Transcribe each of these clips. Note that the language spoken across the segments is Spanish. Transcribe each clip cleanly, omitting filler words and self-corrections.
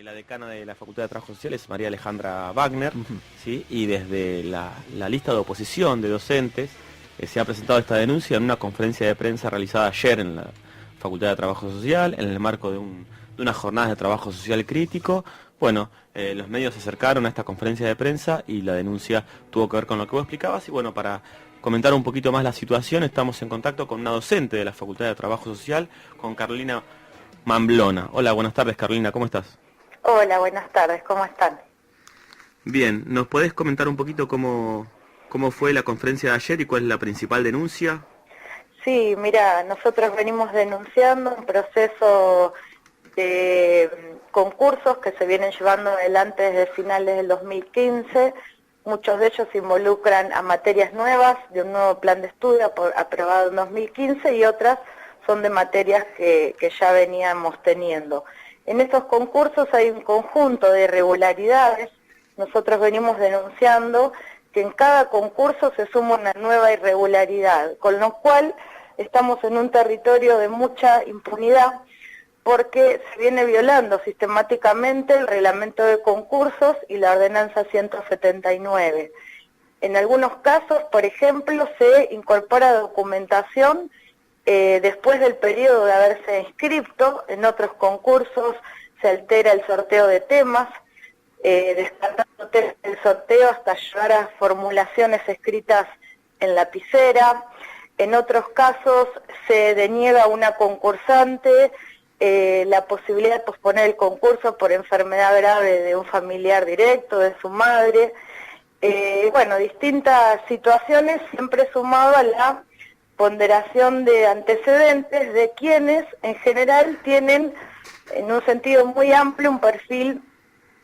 La decana de la Facultad de Trabajo Social es María Alejandra Wagner, ¿sí? Y desde la lista de oposición de docentes se ha presentado esta denuncia en una conferencia de prensa realizada ayer en la Facultad de Trabajo Social, en el marco de unas jornadas de trabajo social crítico. Bueno, los medios se acercaron a esta conferencia de prensa y la denuncia tuvo que ver con lo que vos explicabas. Y bueno, para comentar un poquito más la situación, estamos en contacto con una docente de la Facultad de Trabajo Social, con Carolina Mamblona. Hola, buenas tardes, Carolina, ¿cómo estás? Hola, buenas tardes, ¿cómo están? Bien, ¿nos podés comentar un poquito cómo fue la conferencia de ayer y cuál es la principal denuncia? Sí, mira, nosotros venimos denunciando un proceso de concursos que se vienen llevando adelante desde finales del 2015. Muchos de ellos involucran a materias nuevas de un nuevo plan de estudio aprobado en 2015 y otras son de materias que ya veníamos teniendo. En estos concursos hay un conjunto de irregularidades. Nosotros venimos denunciando que en cada concurso se suma una nueva irregularidad, con lo cual estamos en un territorio de mucha impunidad porque se viene violando sistemáticamente el reglamento de concursos y la ordenanza 179. En algunos casos, por ejemplo, se incorpora documentación después del periodo de haberse inscrito. En otros concursos se altera el sorteo de temas, descartando el sorteo hasta llegar a formulaciones escritas en lapicera. En otros casos se deniega a una concursante la posibilidad de posponer el concurso por enfermedad grave de un familiar directo, de su madre. Bueno, distintas situaciones, siempre sumado a la ponderación de antecedentes de quienes en general tienen, en un sentido muy amplio, un perfil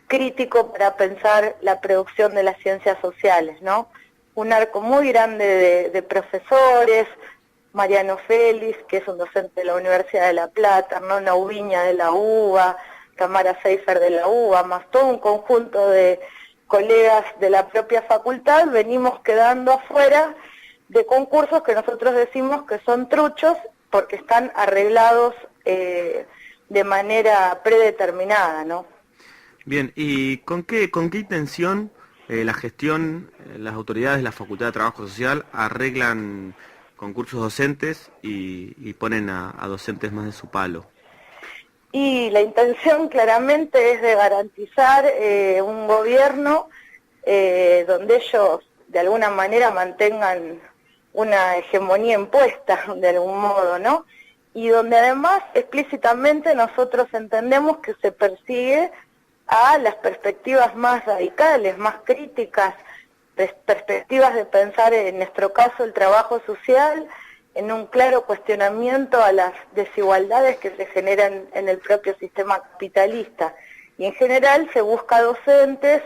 crítico para pensar la producción de las ciencias sociales, ¿no? Un arco muy grande de profesores, Mariano Félix, que es un docente de la Universidad de La Plata, Hernán Ubiña de la UBA, Tamara Seifer de la UBA, más todo un conjunto de colegas de la propia facultad, venimos quedando afuera de concursos que nosotros decimos que son truchos porque están arreglados de manera predeterminada, ¿no? Bien, ¿y con qué intención la gestión, las autoridades de la Facultad de Trabajo Social arreglan concursos docentes y ponen a docentes más de su palo? Y la intención claramente es de garantizar un gobierno donde ellos de alguna manera mantengan una hegemonía impuesta de algún modo, ¿no? Y donde además explícitamente nosotros entendemos que se persigue a las perspectivas más radicales, más críticas, perspectivas de pensar en nuestro caso el trabajo social, en un claro cuestionamiento a las desigualdades que se generan en el propio sistema capitalista. Y en general se busca docentes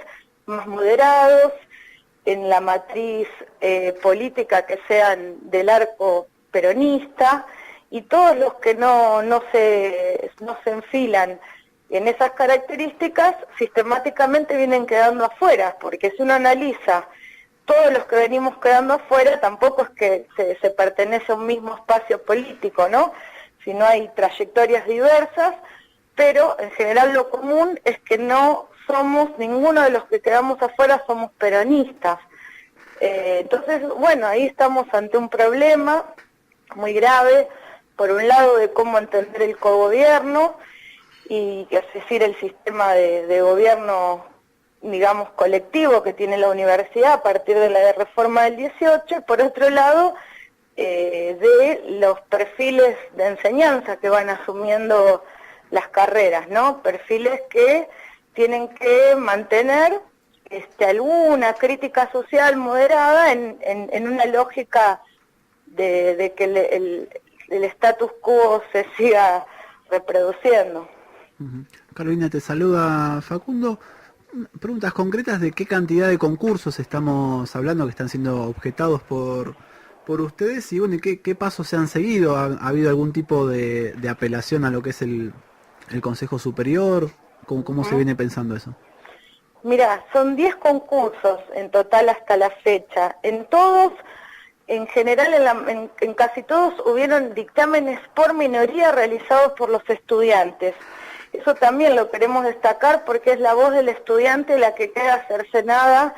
más moderados, en la matriz política que sean del arco peronista, y todos los que no se enfilan en esas características sistemáticamente vienen quedando afuera, porque si uno analiza todos los que venimos quedando afuera, tampoco es que se pertenece a un mismo espacio político, ¿no? Sino hay trayectorias diversas, pero en general lo común es que no somos, ninguno de los que quedamos afuera somos peronistas. Entonces, bueno, ahí estamos ante un problema muy grave, por un lado de cómo entender el cogobierno, y es decir, el sistema de gobierno, digamos, colectivo que tiene la universidad a partir de la reforma del 18, y por otro lado, de los perfiles de enseñanza que van asumiendo las carreras, ¿no? Perfiles que tienen que mantener alguna crítica social moderada en una lógica de que el status quo se siga reproduciendo. Carolina, te saluda Facundo. Preguntas concretas de qué cantidad de concursos estamos hablando que están siendo objetados por ustedes, y bueno, ¿qué pasos se han seguido? ¿Ha habido algún tipo de apelación a lo que es el Consejo Superior? ¿Cómo se viene pensando eso? Mira, son 10 concursos en total hasta la fecha. En todos, en general, en casi todos hubieron dictámenes por minoría realizados por los estudiantes. Eso también lo queremos destacar porque es la voz del estudiante la que queda cercenada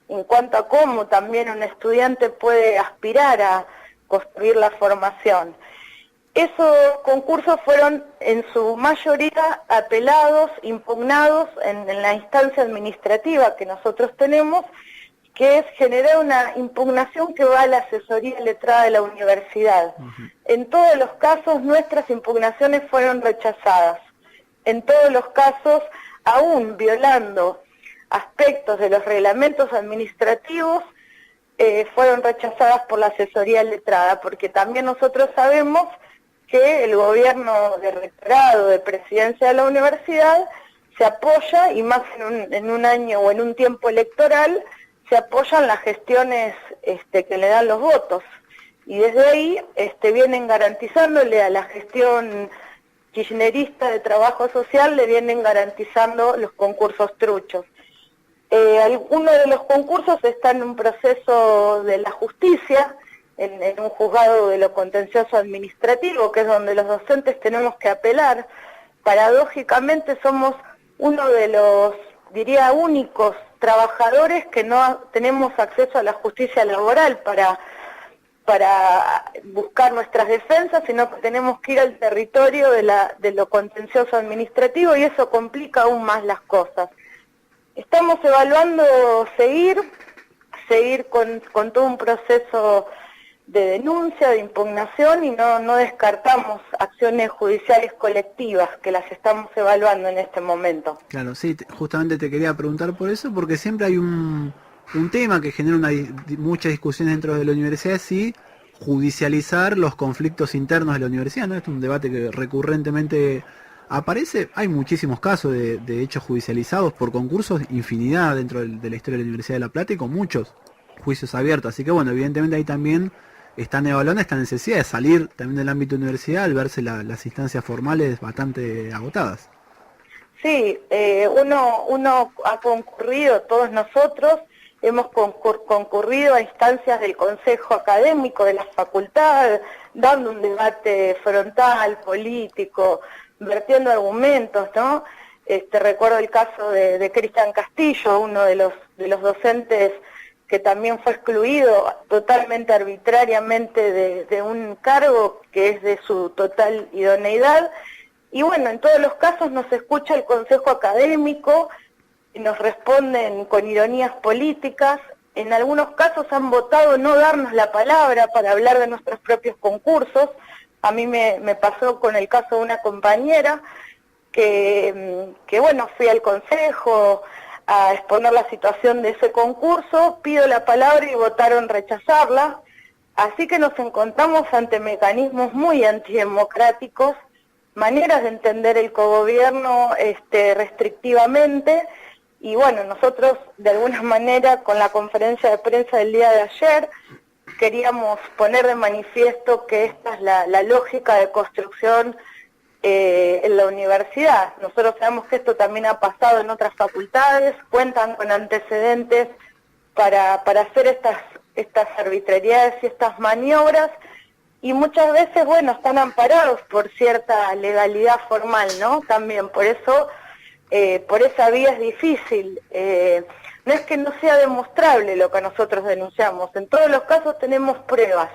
en cuanto a cómo también un estudiante puede aspirar a construir la formación. Esos concursos fueron en su mayoría apelados, impugnados en la instancia administrativa que nosotros tenemos, que es generar una impugnación que va a la asesoría letrada de la universidad. En todos los casos nuestras impugnaciones fueron rechazadas. En todos los casos, aún violando aspectos de los reglamentos administrativos, fueron rechazadas por la asesoría letrada, porque también nosotros sabemos que el gobierno de rectorado, de presidencia de la universidad, se apoya, y más en un año o en un tiempo electoral, se apoyan las gestiones que le dan los votos. Y desde ahí vienen garantizándole a la gestión kirchnerista de trabajo social, le vienen garantizando los concursos truchos. Algunos de los concursos están en un proceso de la justicia, en un juzgado de lo contencioso administrativo, que es donde los docentes tenemos que apelar. Paradójicamente somos uno de los, diría, únicos trabajadores que no tenemos acceso a la justicia laboral para buscar nuestras defensas, sino que tenemos que ir al territorio de lo contencioso administrativo, y eso complica aún más las cosas. Estamos evaluando seguir con todo un proceso de denuncia, de impugnación, y no descartamos acciones judiciales colectivas, que las estamos evaluando en este momento. Claro, sí, justamente te quería preguntar por eso, porque siempre hay un tema que genera muchas discusiones dentro de la universidad, si judicializar los conflictos internos de la universidad, ¿no? Es un debate que recurrentemente aparece. Hay muchísimos casos de hechos judicializados por concursos, infinidad dentro de la historia de la Universidad de La Plata, y con muchos juicios abiertos. Así que bueno, evidentemente ahí también están evaluando esta necesidad de salir también del ámbito universidad al verse las instancias formales bastante agotadas. Sí, uno ha concurrido, todos nosotros hemos concurrido a instancias del Consejo Académico de la facultad, dando un debate frontal, político, vertiendo argumentos, ¿no? Recuerdo el caso de Cristian Castillo, uno de los docentes que también fue excluido totalmente arbitrariamente de un cargo que es de su total idoneidad. Y bueno, en todos los casos nos escucha el Consejo Académico, y nos responden con ironías políticas. En algunos casos han votado no darnos la palabra para hablar de nuestros propios concursos. A mí me pasó con el caso de una compañera que bueno, fui al consejo a exponer la situación de ese concurso, pido la palabra y votaron rechazarla. Así que nos encontramos ante mecanismos muy antidemocráticos, maneras de entender el cogobierno restrictivamente. Y bueno, nosotros de alguna manera con la conferencia de prensa del día de ayer queríamos poner de manifiesto que esta es la lógica de construcción en la universidad. Nosotros sabemos que esto también ha pasado en otras facultades, cuentan con antecedentes para hacer estas arbitrariedades y estas maniobras, y muchas veces, bueno, están amparados por cierta legalidad formal, ¿no? También, por eso, por esa vía es difícil. No es que no sea demostrable lo que nosotros denunciamos, en todos los casos tenemos pruebas,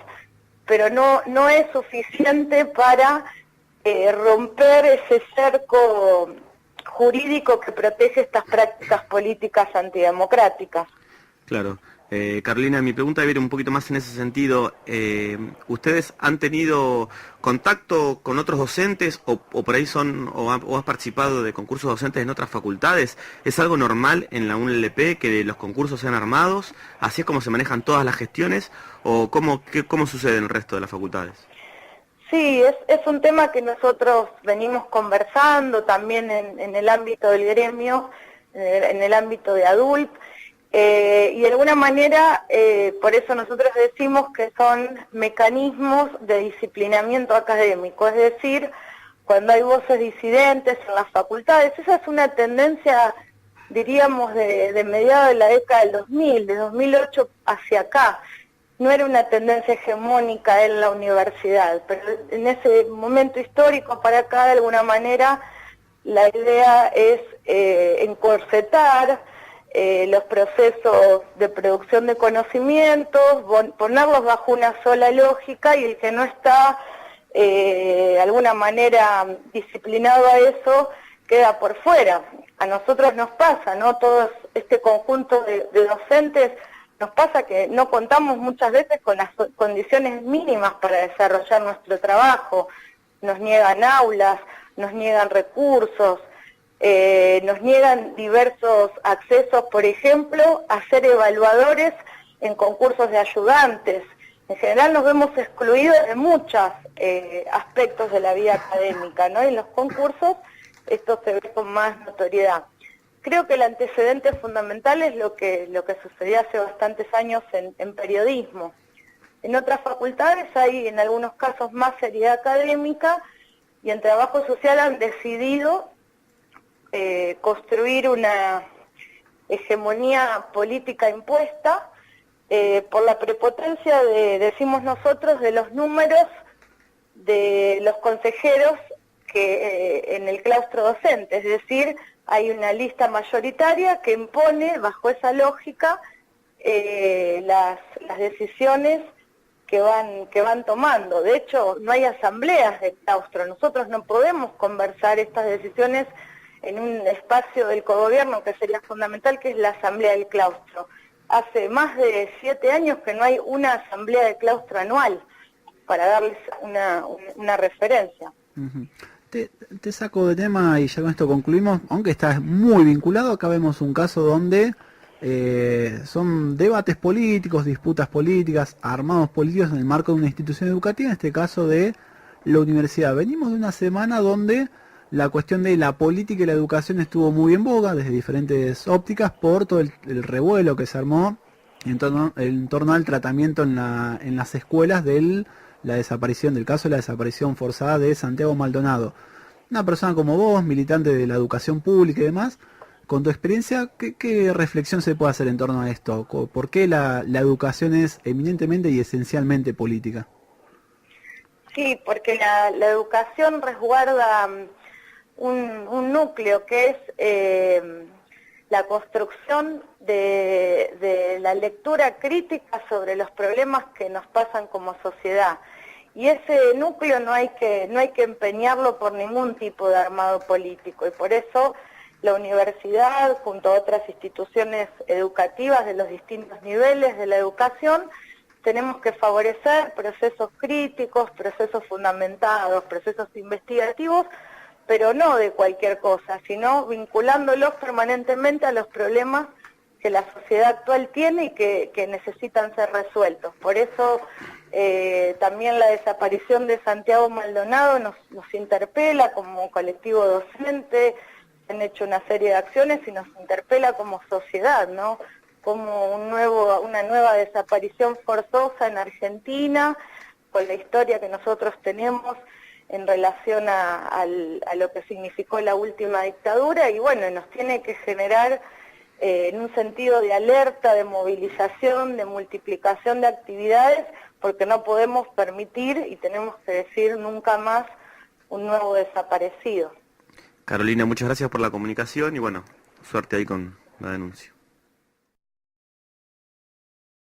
pero no es suficiente para romper ese cerco jurídico que protege estas prácticas políticas antidemocráticas. Claro. Carolina, mi pregunta viene un poquito más en ese sentido. ¿Ustedes han tenido contacto con otros docentes o por ahí o has participado de concursos docentes en otras facultades? ¿Es algo normal en la UNLP que los concursos sean armados? ¿Así es como se manejan todas las gestiones? ¿O cómo sucede en el resto de las facultades? Sí, es un tema que nosotros venimos conversando también en el ámbito del gremio, en el ámbito de ADULP, y de alguna manera por eso nosotros decimos que son mecanismos de disciplinamiento académico, es decir, cuando hay voces disidentes en las facultades. Esa es una tendencia, diríamos, de mediados de la década del 2000, de 2008 hacia acá. No era una tendencia hegemónica en la universidad, pero en ese momento histórico para acá, de alguna manera, la idea es encorsetar los procesos de producción de conocimientos, ponerlos bajo una sola lógica, y el que no está de alguna manera disciplinado a eso queda por fuera. A nosotros nos pasa, ¿no? Todo este conjunto de docentes, nos pasa que no contamos muchas veces con las condiciones mínimas para desarrollar nuestro trabajo. Nos niegan aulas, nos niegan recursos, nos niegan diversos accesos, por ejemplo, a ser evaluadores en concursos de ayudantes. En general nos vemos excluidos de muchos aspectos de la vida académica, ¿no? Y en los concursos esto se ve con más notoriedad. Creo que el antecedente fundamental es lo que sucedió hace bastantes años en periodismo. En otras facultades hay en algunos casos más seriedad académica, y en trabajo social han decidido construir una hegemonía política impuesta por la prepotencia decimos nosotros, de los números de los consejeros que en el claustro docente, es decir, hay una lista mayoritaria que impone bajo esa lógica las decisiones que van tomando. De hecho, no hay asambleas de claustro, nosotros no podemos conversar estas decisiones en un espacio del cogobierno que sería fundamental, que es la asamblea del claustro. Hace más de 7 años que no hay una asamblea de claustro anual, para darles una referencia. Uh-huh. Te saco de tema y ya con esto concluimos, aunque está muy vinculado. Acá vemos un caso donde son debates políticos, disputas políticas, armados políticos en el marco de una institución educativa, en este caso de la universidad. Venimos de una semana donde la cuestión de la política y la educación estuvo muy en boga desde diferentes ópticas por todo el revuelo que se armó en torno al tratamiento en las escuelas del caso de la desaparición forzada de Santiago Maldonado. Una persona como vos, militante de la educación pública y demás, con tu experiencia, ¿qué reflexión se puede hacer en torno a esto? ¿Por qué la educación es eminentemente y esencialmente política? Sí, porque la educación resguarda un núcleo que es la construcción de la lectura crítica sobre los problemas que nos pasan como sociedad. Y ese núcleo no hay que empeñarlo por ningún tipo de armado político, y por eso la universidad, junto a otras instituciones educativas de los distintos niveles de la educación, tenemos que favorecer procesos críticos, procesos fundamentados, procesos investigativos, pero no de cualquier cosa, sino vinculándolos permanentemente a los problemas que la sociedad actual tiene y que necesitan ser resueltos. Por eso también la desaparición de Santiago Maldonado nos interpela como colectivo docente, se han hecho una serie de acciones y nos interpela como sociedad, ¿no? Como una nueva desaparición forzosa en Argentina, con la historia que nosotros tenemos en relación a lo que significó la última dictadura, y bueno, nos tiene que generar en un sentido de alerta, de movilización, de multiplicación de actividades, porque no podemos permitir y tenemos que decir nunca más un nuevo desaparecido. Carolina, muchas gracias por la comunicación y bueno, suerte ahí con la denuncia.